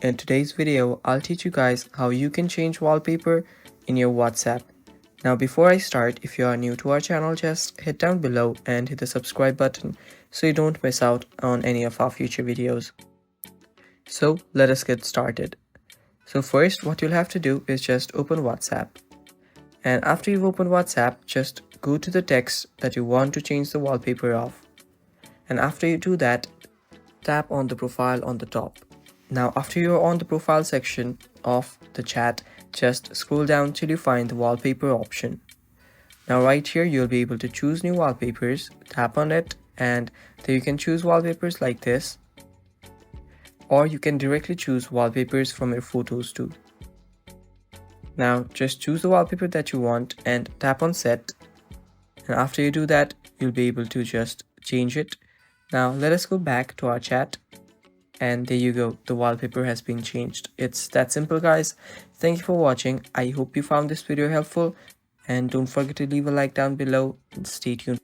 In today's video, I'll teach you guys how you can change wallpaper in your WhatsApp. Now before I start, if you are new to our channel, just hit down below and hit the subscribe button so you don't miss out on any of our future videos. So let us get started. So first, what you'll have to do is just open WhatsApp. And after you've opened WhatsApp, just go to the text that you want to change the wallpaper of. And after you do that, tap on the profile on the top. Now after you're on the profile section of the chat, just scroll down till you find the wallpaper option. Now right here you'll be able to choose new wallpapers, tap on it, and there you can choose wallpapers like this, or you can directly choose wallpapers from your photos too. Now just choose the wallpaper that you want and tap on set, and after you do that you'll be able to just change it. Now let us go back to our chat. And there you go, the wallpaper has been changed. It's that simple, guys. Thank you for watching. I hope you found this video helpful, and don't forget to leave a like down below and stay tuned.